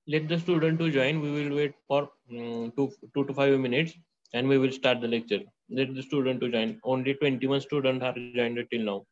Let the student to join. We will wait for 2 to 5 minutes and we will start the lecture. Let the student to join. Only 21 students are joined till now.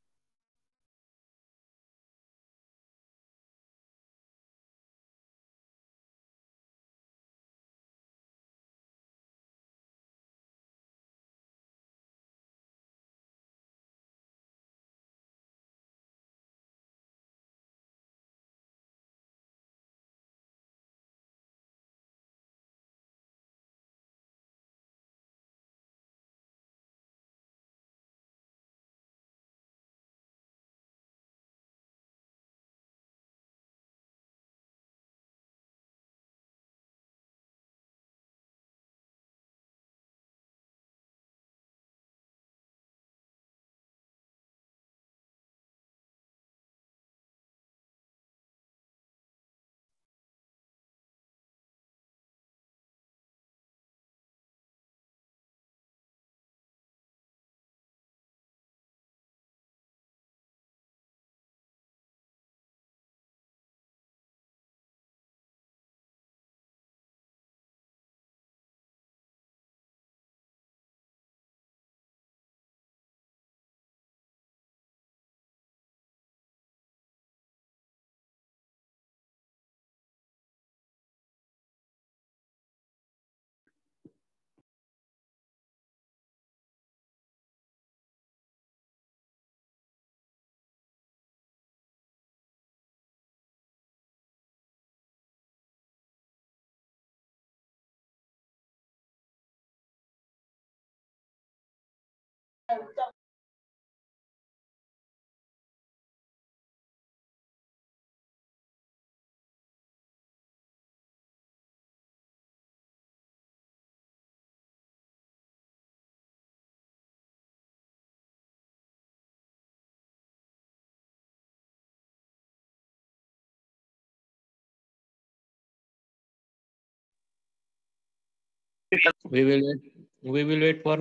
We will wait for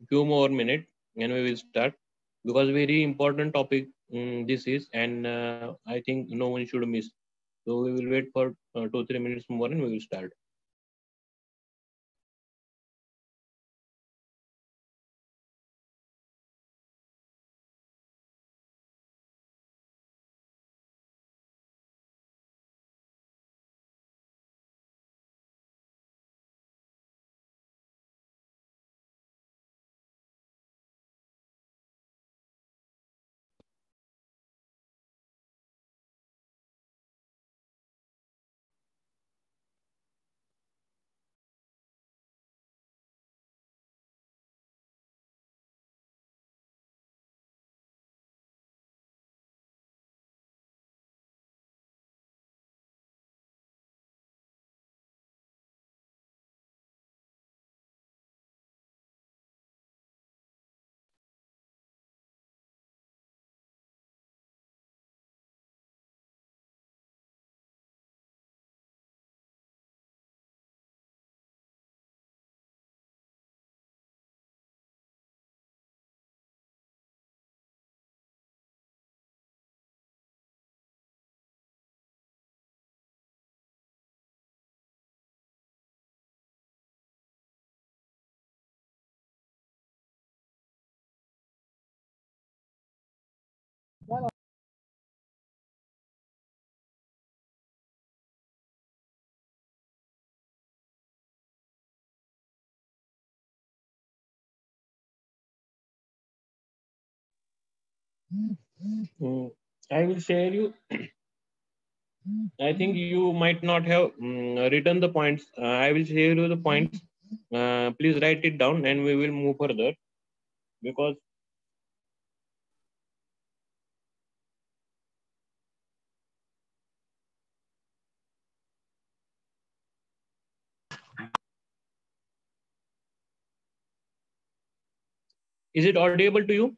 few more minutes and we will start because very important topic this is and I think no one should miss. So we will wait for 2 3 minutes more and we will start. I will share you. I think you might not have written the points. I will share you the points. Please write it down and we will move further because is it audible to you?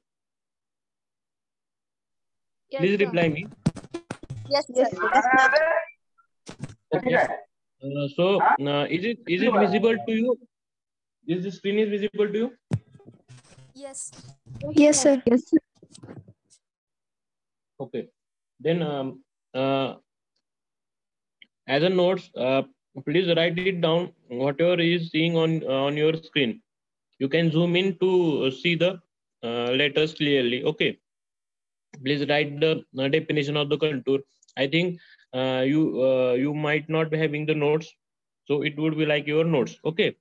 Yes, Please sir. reply me. Yes, sir. Okay. Is it visible to you? Is the screen is visible to you? Yes. Yes, sir. Yes, sir. Okay. Then as a notes, please write it down. Whatever is seeing on your screen, you can zoom in to see the letters clearly. Okay. Please write the definition of the contour. I think you might not be having the notes, so it would be like your notes. Okay.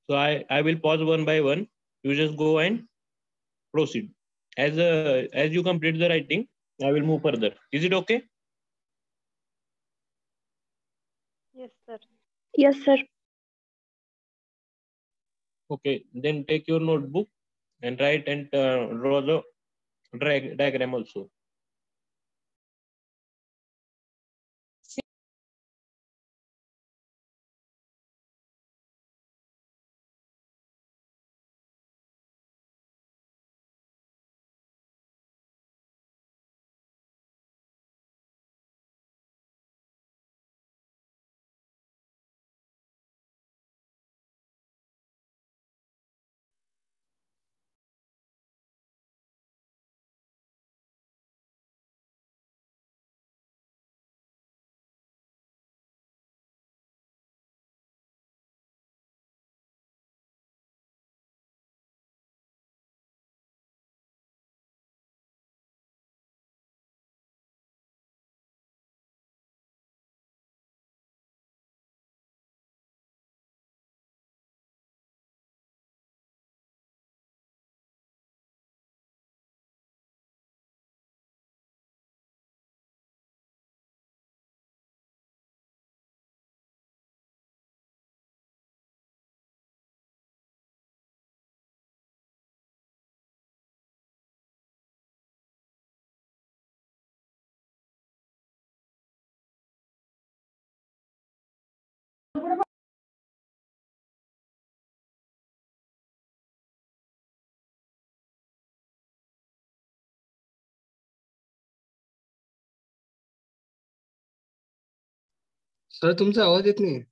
So I will pause one by one. You just go and proceed. As you complete the writing, I will move further. Is it okay? Yes, sir. Yes, sir. Okay. Then take your notebook and write and draw the diagram also. Sir तुमचा आवाज येत नाही.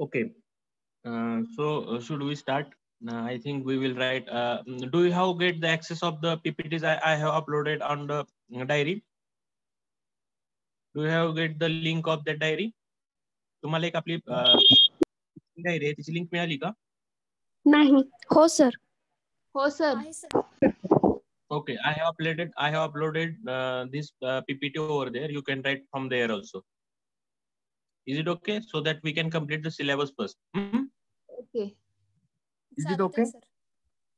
Okay. Should we start? I think we will write. Do you have get the access of the PPTs I have uploaded on the diary? Do you have get the link of that diary? तुम्हाला एक आपली diary आहे तिची link मिळाली का? नाही. हो sir. हो, sir. Okay, I have uploaded this PPT over there. You can write from there also. Is it okay? So that we can complete the syllabus first. Okay. Is it okay? Sir.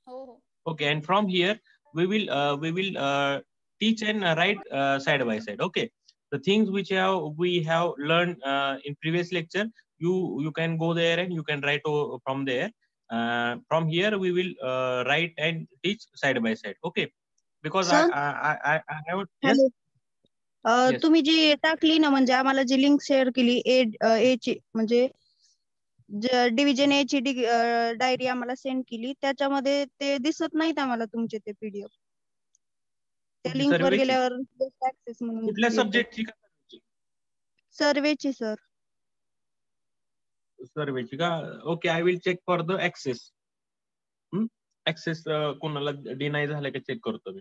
Oh. Okay, and from here we will teach and write side by side. Okay, the things which we have learned in previous lecture you can go there and you can write from there. From here we will write and teach side by side. Okay, because Sir? I have. Yes. Hello Yes. तुम्ही जी टाकली ना म्हणजे आम्हाला जी link share केली ए ची म्हणजे division ए ची diary आम्हाला सेंड केली त्याच्यामध्ये ते दिसत नाहीत आम्हाला तुमचे ते पीडीएफ त्या कुठली लिंक वर सर्वेची? गेल्यावर ऍक्सेस म्हणून कुठल्या येतं. सब्जेक्टची सर्वेची सर सर्वेची का? Okay, I will check for the access. Access कोणाला डिनाय झालं का चेक करतो मी.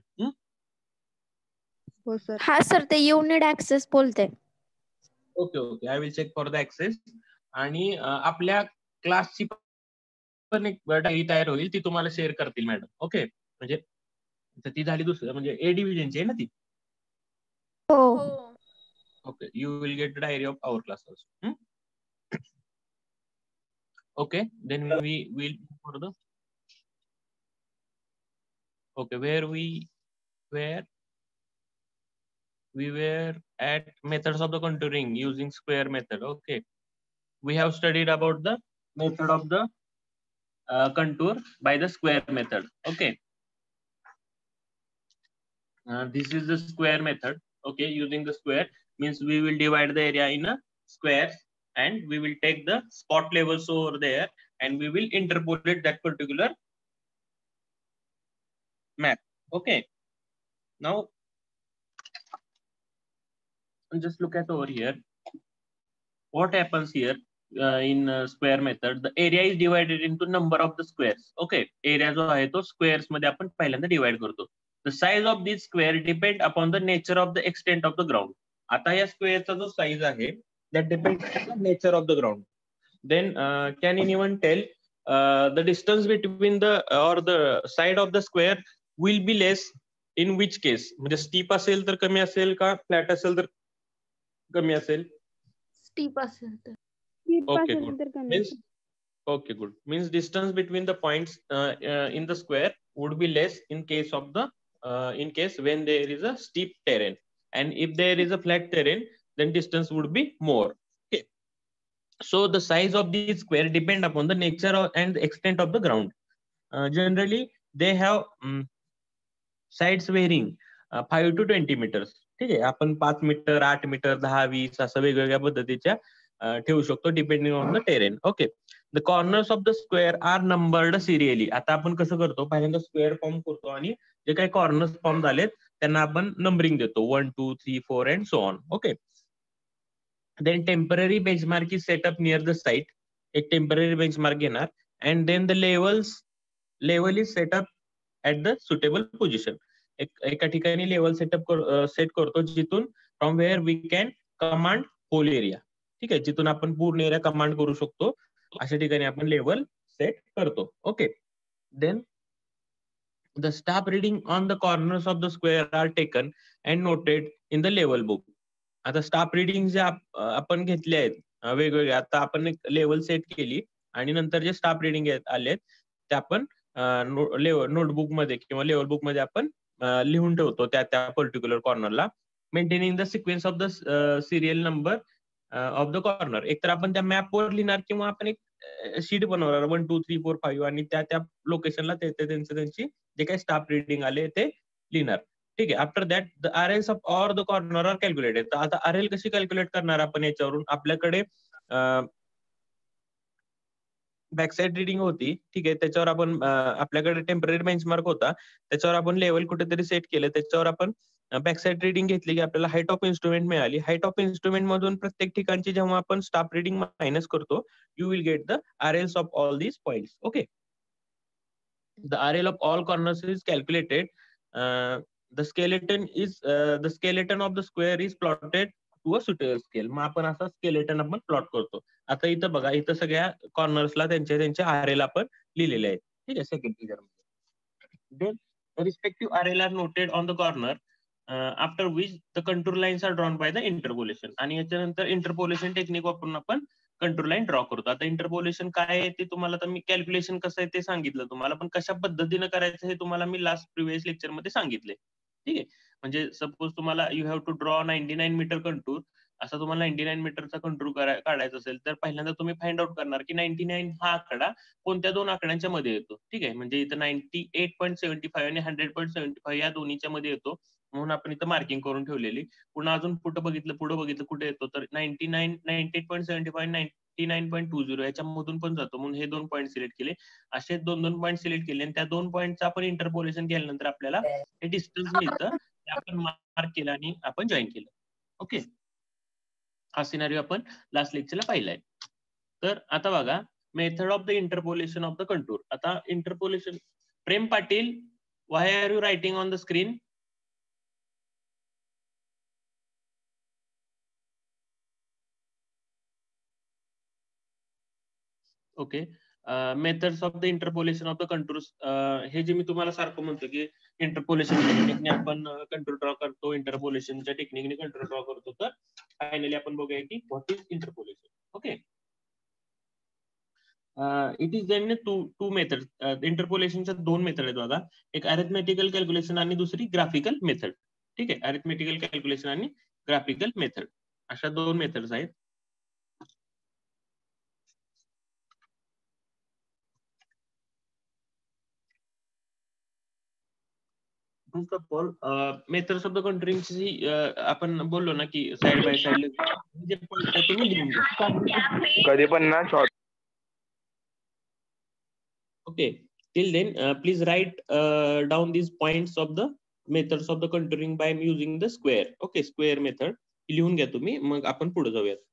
हो सर. हा सर ते युनिट ऍक्सेस बोलते. Okay okay, I will check for the access. आणि आपल्या क्लासची पण एक डायरी तयार होईल, ती तुम्हाला शेअर करतील मॅडम. ओके, म्हणजे ती झाली दुसरी म्हणजे ए डिव्हिजनची आहे ना ती. हो हो. Okay, you will get the diary of our class also. Okay, then we will for the. Okay, where we were at methods of the contouring using square method. Okay, we have studied about the method of the contour by the square method. Okay, this is the square method. Okay, using the square means we will divide the area in a squares and we will take the spot levels over there and we will interpolate that particular map. Okay, now just look at over here. What happens here in square method? The area is divided into number of the squares. Okay, area जो आहे तो squares मध्ये आपण पहिल्यांदा divide करतो. The size of this square depend upon the nature of the extent of the ground. आता या squareचा जो size आहे that depends on the nature of the ground. Then can anyone tell the distance between the or the side of the square will be less in which case? म्हणजे steep असेल तर कमी असेल का flat असेल तर कमी असेल? स्टीप असेल तर. Okay, good. Means okay, good. Means distance between the points in the square would be less in case of the in case when there is a steep terrain, and if there is a flat terrain, then distance would be more. Okay. So the size of the square depend upon the nature and the extent of the ground. Generally, they have sides varying 5 to 20 meters. ठीक आहे, आपण 5 metre 8 metre 10 20 असं वेगवेगळ्या पद्धतीच्या ठेवू शकतो depending on the terrain. Okay, the corners of the square are numbered serially. आता आपण कसं करतो, पहिल्यांदा स्क्वेअर फॉर्म करतो आणि जे काही कॉर्नर्स फॉर्म झालेत त्यांना आपण नंबरिंग देतो 1 2 3 4 and so on. Okay, then temporary benchmark is set up near the site. एक टेम्पररी बेंचमार्क घेणार and then the level is set up at the suitable position. एका ठिकाणी लेवल सेट करतो जिथून from where we can command whole area. ठीक आहे, जिथून आपण पूर्ण एरिया कमांड करू शकतो अशा ठिकाणी आपण लेवल सेट करतो. Okay, then the staff reading on the corners of the square are taken and noted in the level book. आता स्टाफ रिडिंग जे आपण घेतले आहेत वेगवेगळे, आता आपण एक लेवल सेट केली आणि नंतर जे स्टाफ रिडिंग आलेत ते आपण नोटबुक मध्ये किंवा लेवल बुक मध्ये आपण लिहून ठेवतो त्या पर्टिक्युलर कॉर्नरला, maintaining the sequence of the serial number of the corner. एकतर आपण त्या मॅपवर लिहिणार किंवा आपण एक शीट बनवणार 1 2 3 4 5 आणि त्या लोकेशनला त्यांची जे काही स्टाफ रिडिंग आले ते लिहिणार. ठीक आहे, after that the RLs of or the corner are calculated. तर आता RL कशी कॅल्क्युलेट करणार आपण याच्यावरून? आपल्याकडे बॅकसाइड रिडिंग होती, ठीक आहे, त्याच्यावर आपण आपल्याकडे टेम्पररी बेंचमार्क होता, त्याच्यावर आपण लेवल कुठेतरी सेट केलं, त्याच्यावर आपण बॅकसाइड रिडिंग घेतली की आपल्याला हाईट ऑफ इन्स्ट्रुमेंट मिळाली. हाईट ऑफ इन्स्ट्रुमेंट मधून प्रत्येक ठिकाणची जेव्हा आपण स्टाफ रिडिंग मायनस करतो, you will get the RLs of all these points. Okay, the RL of all corners is calculated. The skeleton of the square is plotted to a suitable scale. मग आपण असं skeleton आपण plot करतो. आता इथं बघा, इथं सगळ्या कॉर्नर्सला त्यांचे RL आपण लिहिलेले आहेत. ठीक आहे, सेकंड फिगर मध्ये. Then respective RL are noted on the corner after which the contour lines are drawn by the interpolation. आणि याच्यानंतर इंटरपोलेशन टेक्निक वापरून आपण कंटूर लाईन ड्रॉ करतो. आता इंटरपोलेशन काय आहे ते तुम्हाला, तर मी कॅल्क्युलेशन कसं आहे ते सांगितलं तुम्हाला, पण कशा पद्धतीनं करायचं हे तुम्हाला मी लास्ट प्रिव्हियस लेक्चर मध्ये सांगितले. ठीक आहे, म्हणजे सपोज तुम्हाला you have to draw 99 metre contour असा तुम्हाला 99 मीटरचा कंट्रोल काढायचा असेल तर पहिल्यांदा तुम्ही फाइंड आउट करणार की 99 हा आकडा कोणत्या दोन आकड्यांच्या मध्ये येतो. ठीक आहे, म्हणजे इथं 98.75 आणि 100.75 या दोन्हीच्या मध्ये येतो, म्हणून आपण इथं मार्किंग करून ठेवलेली. पुन्हा अजून पुढे बघितलं कुठे येतो तर 98.75 99.20 याच्यामधून पण जातो, म्हणून हे 2 पॉईंट सिलेक्ट केले. असे दोन पॉईंट सिलेक्ट केले आणि त्या 2 पॉईंटचं आपण इंटरपोलेशन केल्यानंतर आपल्याला हे डिस्टन्स मिळतं, ते आपण मार्क केलं आणि आपण जॉईन केलं. ओके, हा सिनारिओ आपण लास्ट लेक्चरला पाहिलाय. तर आता बघा method of the interpolation of the contour. आता interpolation, Prem Patil, why are you writing on the screen? Okay, methods of the interpolation of the contours. हे जे मी तुम्हाला सारखं म्हणतो की इंटरपोलेशन टेक्निकने आपण कंट्रोल ड्रॉ करतो, इंटरपोलेशनच्या टेक्निकने कंट्रोल ड्रॉ करतो. तर फायनली आपण बघूया की what is interpolation. Okay, it is then two method. इंटरपोलेशनच्या 2 मेथड आहेत बघा, एक अरिथमेटिकल कॅल्क्युलेशन आणि दुसरी ग्राफिकल मेथड. ठीक आहे, अरिथमेटिकल कॅल्क्युलेशन आणि ग्राफिकल मेथड अशा 2 मेथड्स आहेत. First of all methods of the कंट्रोलिंगची आपण बोललो ना की साइड बाय साइड जे पॉईंट तुम्ही लिहून घ्या कधी पण ना short. Okay, till then please write down these points of the methods of the contouring by using the square. Okay, square method लिहून घ्या तुम्ही, मग आपण पुढे जाऊयात.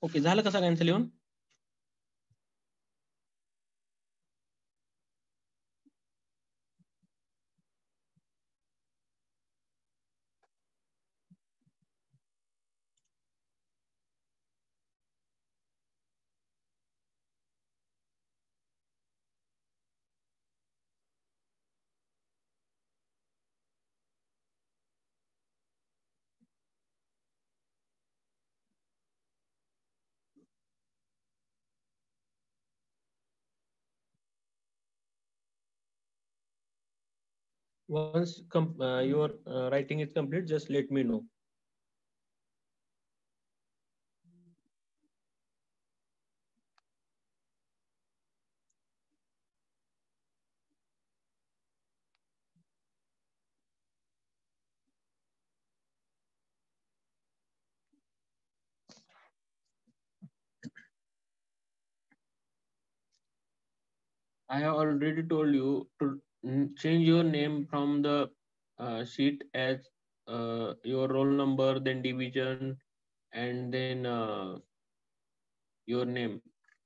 ओके, झालं का सगळ्यांचं लिहून? Once your writing is complete, just let me know. I have already told you to change your name from the sheet as your roll number, then division, and then your name.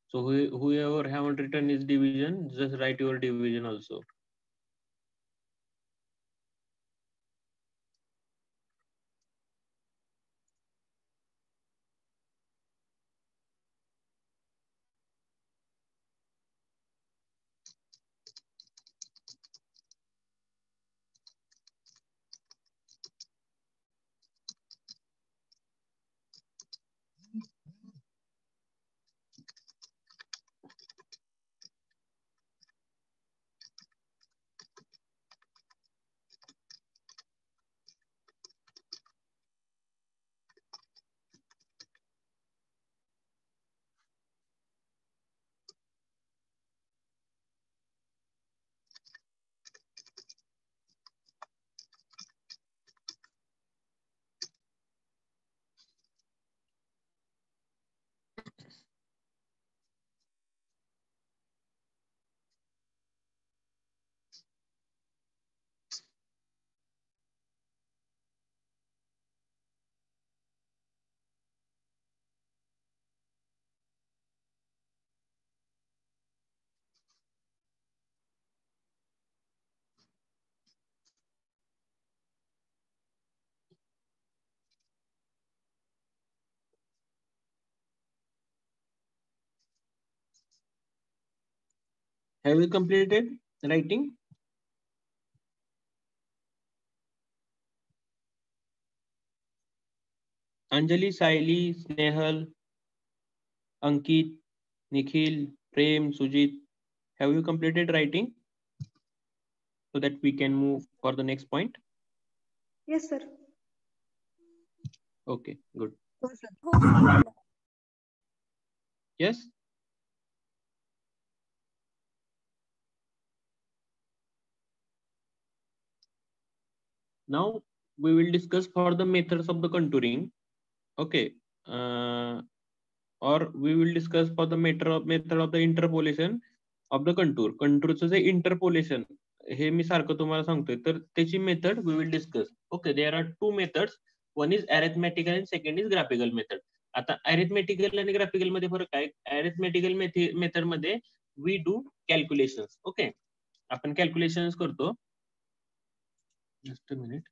So whoever haven't written his division, just write your division also. Have you completed writing? Anjali, Saili, Snehal, Ankit, Nikhil, Prem, Sujit, have you completed writing so that we can move for the next point? Yes, sir. Okay, good. हो sir. Yes. Now we will discuss for the methods of the contouring. Okay. Or we will discuss for the method of the interpolation of the contour. Contourचं जे interpolation हे मी सारखं तुम्हाला सांगतोय तर त्याची method we will discuss. Okay, there are two methods. One is arithmetical and second is graphical method. आता arithmetical आणि graphical मध्ये फरक काय? Arithmetical मेथड मध्ये we do calculations. Okay, आपण calculations करतो. Just a minute.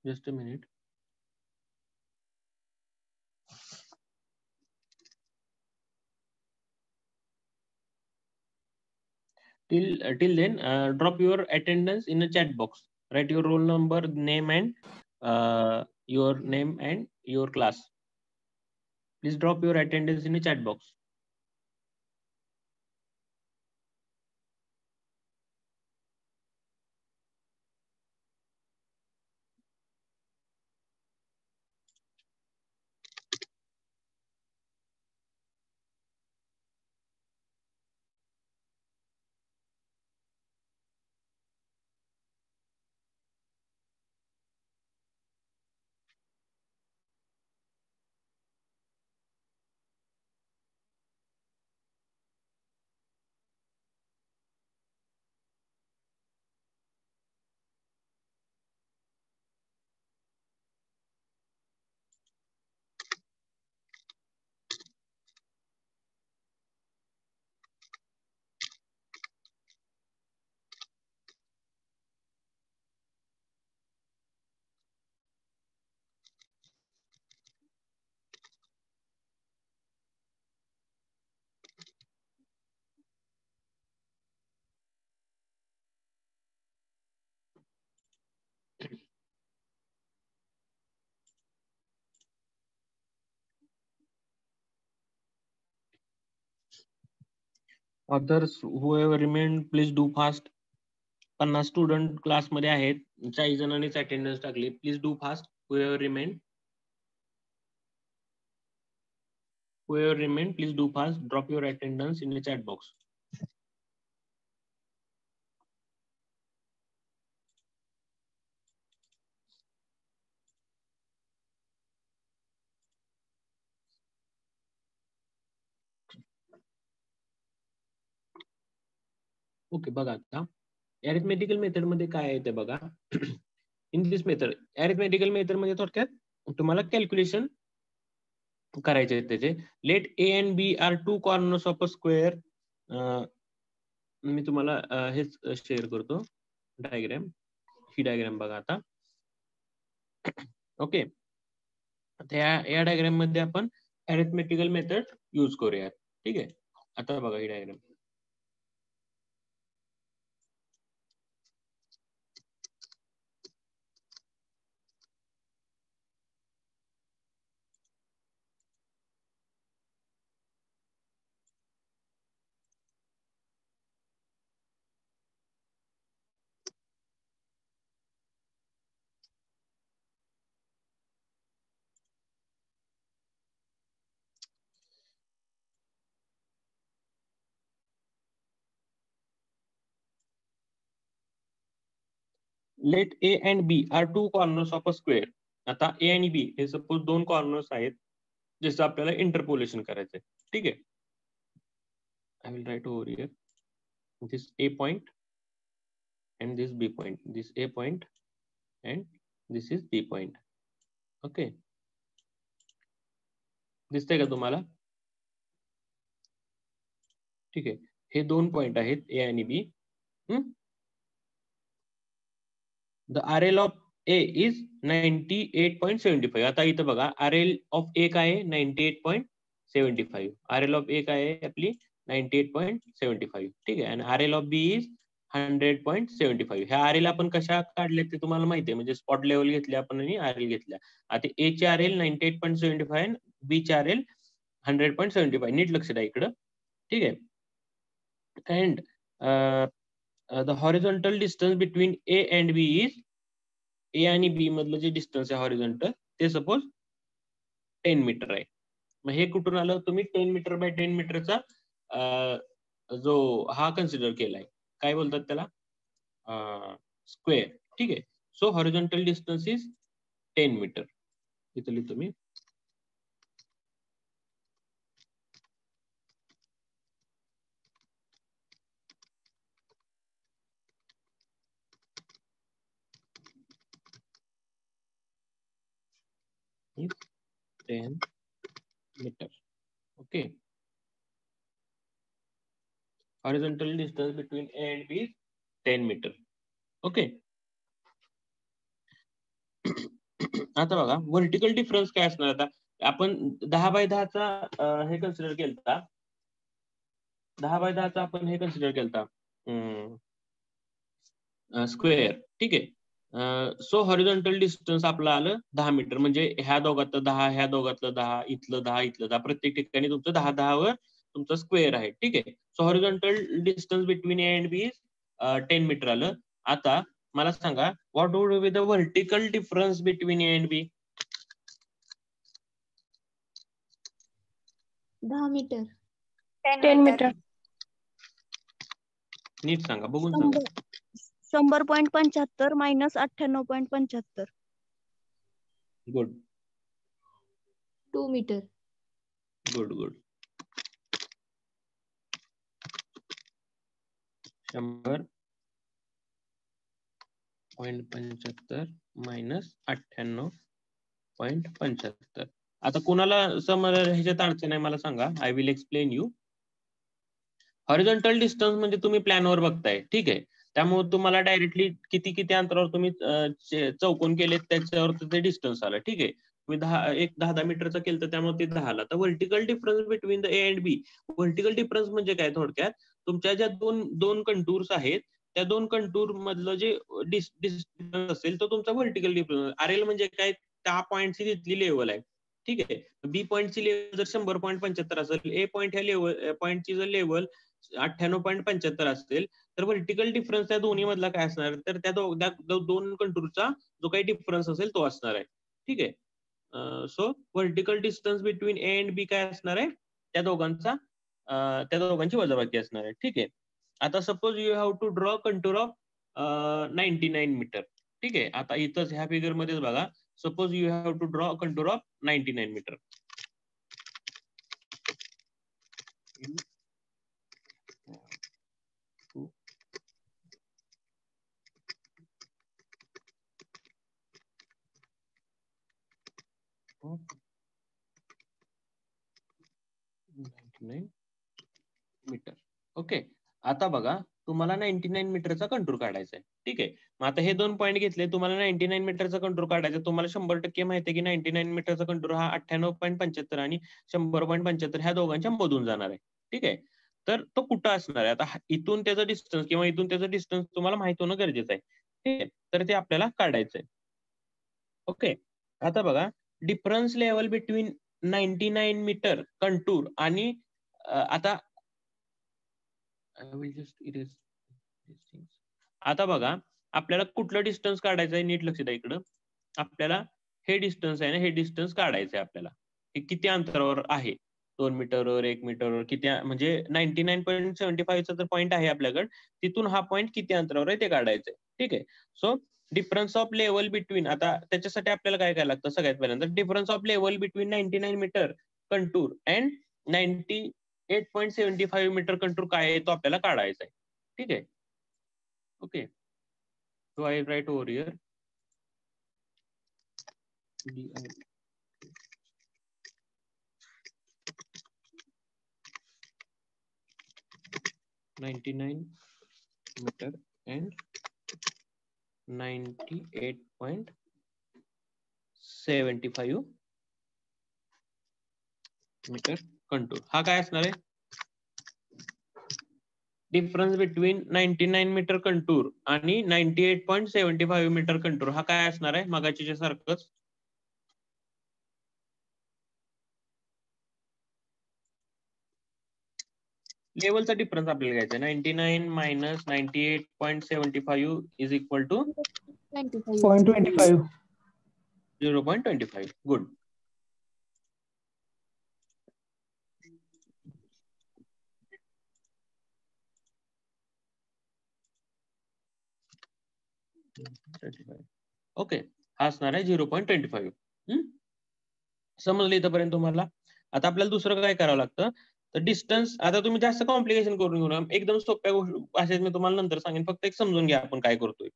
Just a minute. Till then, drop your attendance in a chat box. Write your roll number, name, and your name and your class. Please drop your attendance in a chat box. others whoever remained please do fast. 50 student क्लासमध्ये आहेत, 40 जणांनीच attendance टाकली. Please do fast. whoever remain please do fast. Drop your attendance in the chat box. Okay, बघा आता arithmetical method मध्ये काय आहे ते बघा. In this method, arithmetical method मध्ये थोडक्यात तुम्हाला कॅल्क्युलेशन करायचे आहेत त्याचे. Let A and B are two corners of a square. मी तुम्हाला हेच शेअर करतो डायग्राम. ही डायग्राम बघा आता. ओके, या डायग्राम मध्ये आपण अरिथमेटिकल मेथड यूज करूया. ठीक आहे, आता बघा ही diagram. Let A and B are two corners of a square. आता ए आणि बी हे सपोज दोन कॉर्नर्स आहेत, जसं आपल्याला इंटरपोलेशन करायचंय. ठीक आहे, I will write over here this A point and this B point. This A point and this is B point. Okay, दिसतंय का तुम्हाला? ठीक आहे, हे दोन पॉइंट आहेत ए आणि B. The RL of A is 98.75. आता इथं बघा RL ऑफ ए काय आहे? 98.75. RL ऑफ ए काय आहे आपली? 98.75. ठीक आहे, आणि RL ऑफ बी इज 100.75. ह्या RL आपण कशा काढले ते तुम्हाला माहिती आहे, म्हणजे स्पॉट लेवल घेतले आपण आणि RL घेतल्या. आता ए चे RL 98.75 आणि बी चे RL 100.75. नीट लक्ष द्या इकडं. ठीक आहे, and the horizontal distance between A and B is, A आणि B मधलं जे डिस्टन्स आहे हॉरिझॉन्टल ते सपोज 10 मीटर आहे. मग हे कुठून आलं? तुम्ही 10 मीटर बाय 10 मीटरचा जो हा कन्सिडर केलाय, काय बोलतात त्याला? स्क्वेअर. ठीक आहे, so horizontal distance is 10 metre. इथं लिहितो मी. is 10 meter. Okay, horizontal distance between A and B is 10 meter. Okay. आता बघा व्हर्टिकल डिफरन्स काय असणार. आता आपण 10 बाय 10चा हे कन्सिडर केलता. 10 बाय 10चा आपण हे कन्सिडर केलता स्क्वेअर. ठीक आहे, सो हॉरिझॉन्टल डिस्टन्स आपलं आलं 10 मीटर. म्हणजे ह्या दोघातलं 10, ह्या दोघातलं 10, इथलं 10, इथलं 10, प्रत्येक ठिकाणी तुमचं 10-10 वर तुमचं स्क्वेअर आहे. ठीक आहे, so horizontal distance between A and B is 10 metre आलं. आता मला सांगा, what would be the vertical difference between A and B? 10 metre. 10 metre. नीट सांगा, बघून सांगा. 100.75 minus 98.75. Good 2 metre. Good good. 100.75 minus 98.75. आता कोणाला समज ह्याच्यात अडचण आहे मला सांगा. I will explain you. Horizontal distance म्हणजे तुम्ही प्लॅनवर बघताय. ठीक आहे, त्यामुळे तुम्हाला डायरेक्टली किती किती अंतरावर तुम्ही चौकोन केले त्याच्यावर ते डिस्टन्स आलं. ठीक आहे, तुम्ही 10 मीटरचा केलं तर त्यामुळे ते 10 आला. तर vertical difference between the A and B. Vertical difference म्हणजे काय? थोडक्यात तुमच्या ज्या दोन कंटूर्स आहेत त्या दोन कंटूर मधलं जे डिस्टन्स असेल तो तुमचा व्हर्टिकल डिफरन्स. RL म्हणजे काय? त्या पॉईंटची तिथली लेवल आहे. ठीक आहे, बी पॉईंटची लेवल जर 100.75 असेल, ए पॉईंट ह्या लेवल पॉईंटची जर लेवल 98.75 असेल तर व्हर्टिकल डिफरन्स त्या दोन्ही मधला काय असणार, तर त्या दोन कंटूरचा जो काही डिफरन्स असेल तो असणार आहे. ठीक आहे. So vertical distance between A and B काय असणार आहे, त्या दोघांची वजाबाकी असणार आहे. ठीक आहे. आता suppose you have to draw contour of 99 metre. ठीक आहे. आता इथंच ह्या फिगर मध्येच बघा, suppose you have to draw contour of 99 metre. Metre. Okay. आता बघा तुम्हाला 99 मीटरचा कंटूर काढायचा आहे. ठीक आहे. मग आता हे 2 पॉईंट घेतले, तुम्हाला 99 मीटरचा कंटूर काढायचा. तुम्हाला 100% माहिती आहे की 99 मीटरचा कंटूर हा 98.75 आणि 100.75 ह्या दोघांच्या मधून जाणार आहे. ठीक आहे. तर तो कुठं असणार आहे, आता इथून त्याचा डिस्टन्स किंवा इथून त्याचा डिस्टन्स तुम्हाला माहित होणं गरजेचं आहे. ठीक आहे. तर ते आपल्याला काढायचंय. ओके. आता बघा difference level between 99 metre contour आणि आता आता बघा आपल्याला कुठलं डिस्टन्स काढायचं आहे, नीट लक्ष द्या इकडं. आपल्याला हे डिस्टन्स आहे ना, हे डिस्टन्स काढायचं आहे आपल्याला. हे किती अंतरावर आहे, 2 मीटरवर, 1 मीटरवर, किती म्हणजे 99.75 चा जर पॉईंट आहे आपल्याकडे, तिथून हा पॉईंट किती अंतरावर आहे ते काढायचंय. ठीक आहे. So difference of level between, आता त्याच्यासाठी आपल्याला काय काय लागतं, सगळ्यात पहिल्यांदा difference of level between 99 metre contour and 98.75 metre contour काय आहे तो आपल्याला काढायचा आहे. ठीक आहे. Okay. So I write over here 99 metre and 98.75 metre contour. हा काय असणार आहे, डिफरन्स बिटवीन 99 मीटर कंटूर आणि 98.75 मीटर कंटूर हा काय असणार आहे, मगाच्या सारखंच. लेवलचा डिफरन्स आपल्याला घ्यायचा आहे. 99 minus 98.75 is equal to 0.25. 0.25. Good. Okay. हा असणार आहे 0.25. समजलं इथपर्यंत तुम्हाला. आता आपल्याला दुसरं काय करावं लागतं, तर डिस्टन्स. आता तुम्ही जास्त कॉम्प्लिकेशन करून घेऊ नका, एकदम सोप्या भाषेत मी तुम्हाला नंतर सांगेन, फक्त एक समजून घ्या आपण काय करतोय.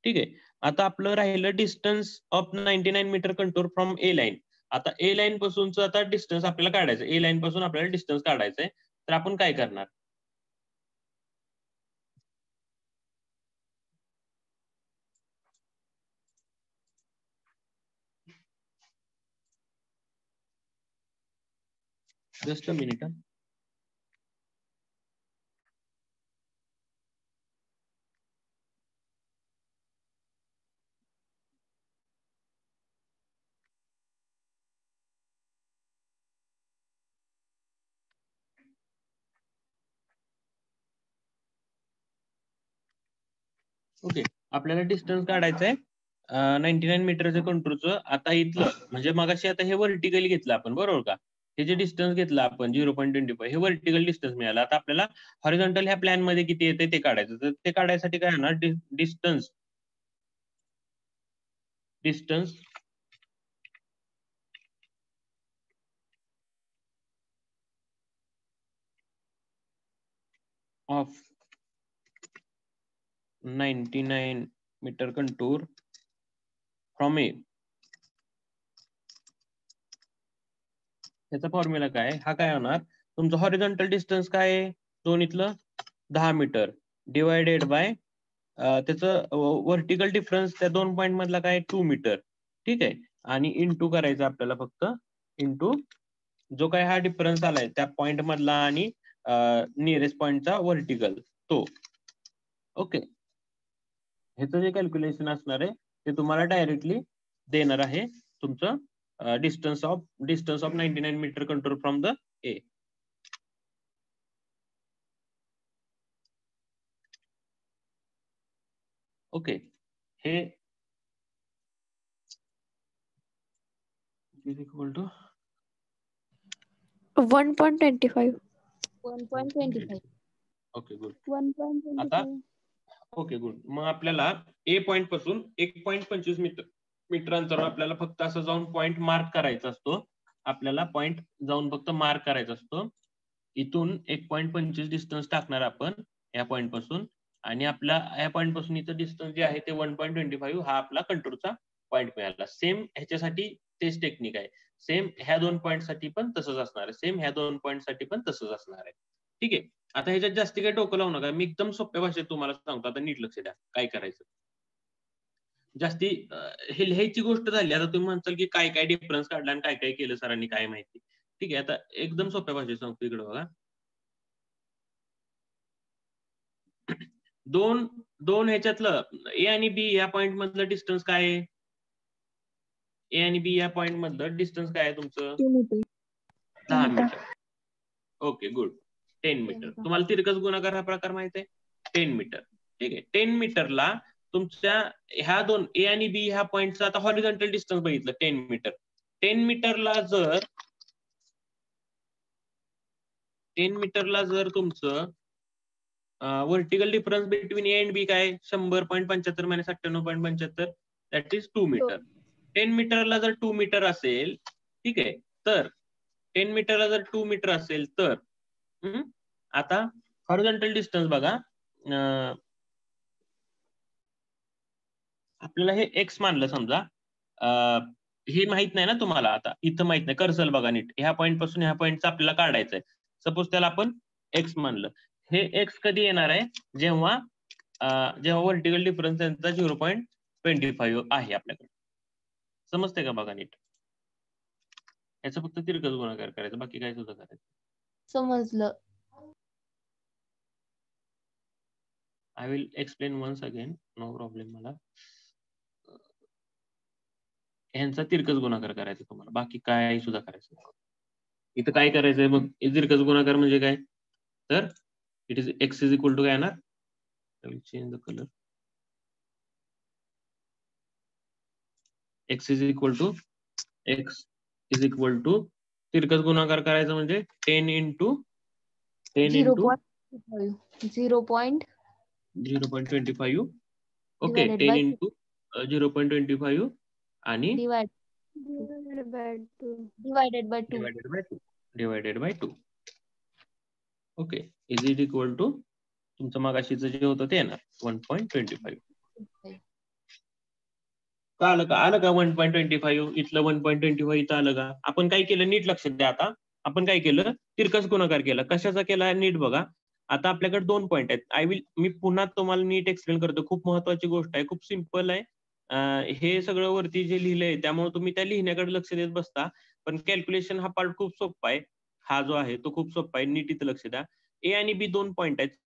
ठीक आहे. आता आपलं राहिलं distance of 99 metre contour from A line. आता ए लाईन पासूनच आता डिस्टन्स आपल्याला काढायचं, ए लाईन पासून आपल्याला डिस्टन्स काढायचंय. तर आपण काय करणार, जस्ट अ मिनिट. ओके. आपल्याला डिस्टन्स काढायचं आहे 99 मीटरचं कंटूरचं. आता इथलं म्हणजे मगाशी आता हे व्हर्टिकली घेतलं आपण, बरोबर का, हे जे डिस्टन्स घेतलं आपण 0.25 हे व्हर्टिकल डिस्टन्स मिळालं. आता आपल्याला हॉरिझॉन्टल ह्या प्लॅन मध्ये किती येते ते काढायचं. तर ते काढायसाठी काय होणार, distance of 99 metre contour from A. त्याचा फॉर्म्युला काय, हा काय होणार, तुमचं हॉरिझॉन्टल डिस्टन्स काय आहे दोन्हीतलं 10 मीटर डिवायडेड बाय त्याचं व्हर्टिकल डिफरन्स त्या 2 पॉईंट मधला काय 2 मीटर. ठीक आहे. आणि इंटू करायचं आपल्याला, फक्त इंटू जो काय हा डिफरन्स आलाय त्या पॉईंट मधला आणि नियरेस्ट पॉईंटचा व्हर्टिकल तो. ओके. ह्याचं जे कॅल्क्युलेशन असणार आहे ते तुम्हाला डायरेक्टली देणार आहे तुमचं distance of 99 metre contour from the A. Okay, हे is equal to 1.25. 1.25. Okay good. 1.25. आता ओके गुड. मग आपल्याला ए पॉइंट पासून 1.25 मीटर अंतरावर आपल्याला फक्त असं जाऊन पॉइंट मार्क करायचा असतो. आपल्याला पॉइंट जाऊन फक्त मार्क करायचा असतो. इथून 1.25 डिस्टन्स टाकणार आपण या पॉइंट पासून, आणि आपला या पॉइंट पासून इथं डिस्टन्स जे आहे ते 1.25 हा आपला कंट्रोलचा पॉइंट मिळाला. सेम ह्याच्यासाठी तेच टेक्निक आहे. सेम ह्या 2 पॉइंट साठी पण तसंच असणार आहे. सेम ह्या 2 पॉइंट साठी पण तसंच असणार आहे. ठीक आहे. आता ह्याच्यात जास्ती काही डोकं लावू नका. मी एकदम सोप्या भाषेत तुम्हाला सांगतो. आता नीट लक्ष द्या काय करायचं. जास्ती हे लिहायची गोष्ट झाली. आता तुम्ही म्हणताल की काय काय डिफरन्स काढला आणि काय काय केलं सरांनी काय माहिती. ठीक आहे. आता एकदम सोप्या भाषेत सांगतो. इकडे बघा. दोन ह्याच्यातलं ए आणि बी या पॉइंट मधलं डिस्टन्स काय आहे? ए आणि बी या पॉइंट मधलं डिस्टन्स काय आहे तुमचं? 2 metre. 10 metre. Okay good. 10 metre. तुम्हाला तिरकस गुणाकार हा प्रकार माहित आहे? 10 मीटर. ठीक आहे. 10 मीटरला तुमच्या ह्या दोन ए आणि बी ह्या पॉइंटचा आता हॉरिझॉन्टल डिस्टन्स बघितलं 10 मीटर. 10 मीटरला जर तुमचं vertical difference between A and B काय 100.75 - 98.75 दॅट इज 2 मीटर. 10 मीटरला जर 2 मीटर असेल, ठीक आहे, तर 10 मीटरला जर 2 मीटर असेल तर आता हॉरिझॉन्टल डिस्टन्स बघा. आपल्याला हे एक्स मानलं समजा. हे माहित नाही ना तुम्हाला. आता इथं माहित नाही. कर्सर बघा नीट. ह्या पॉइंट पासून ह्या पॉइंटचं आपल्याला काढायचंय. सपोज त्याला आपण एक्स मानलं. हे एक्स कधी येणार आहे? जेव्हा वर्टिकल डिफरन्स त्यांचा 0.25 आहे आपल्याकडे. समजते का बघा नीट? याचा फक्त तिरकस गुणाकार करायचा, बाकी काय सुद्धा करायचं. समजलं. I will explain once again. No problem. मला ह्यांचा तिरकस गुणाकार करायचा तुम्हाला, बाकी काय सुद्धा करायचं. इथं काय करायचंय मग? तिरकस गुणाकार म्हणजे काय? तर it is X is equal to काय येणार? I will change the color. X is equal to तिरकस गुणाकार करायचं म्हणजे 10 into 0.25. ओके, 10 into 0.25 आणि divided by 2. Okay, is it equal to तुमचं मगाशीचं जे होतं ते येणार 1.25. आलं का 1.25? इथलं 1.25 इथं आलं का? आपण काय केलं नीट लक्षात द्या. आता आपण काय केलं? तिरकस गुणाकार केला. कशाचा केला नीट बघा. आता आपल्याकडे 2 पॉइंट आहेत. मी पुन्हा तुम्हाला नीट एक्सप्लेन करतो. खूप महत्वाची गोष्ट आहे. खूप सिंपल आहे. हे सगळं वरती जे लिहिलंय त्यामुळे तुम्ही त्या लिहिण्याकडे लक्ष देत बसता, पण कॅल्क्युलेशन हा पार्ट खूप सोपा आहे. हा जो आहे तो खूप सोपा आहे. नीट इथं लक्ष द्या. ए आणि बी 2 पॉइंट आहेत.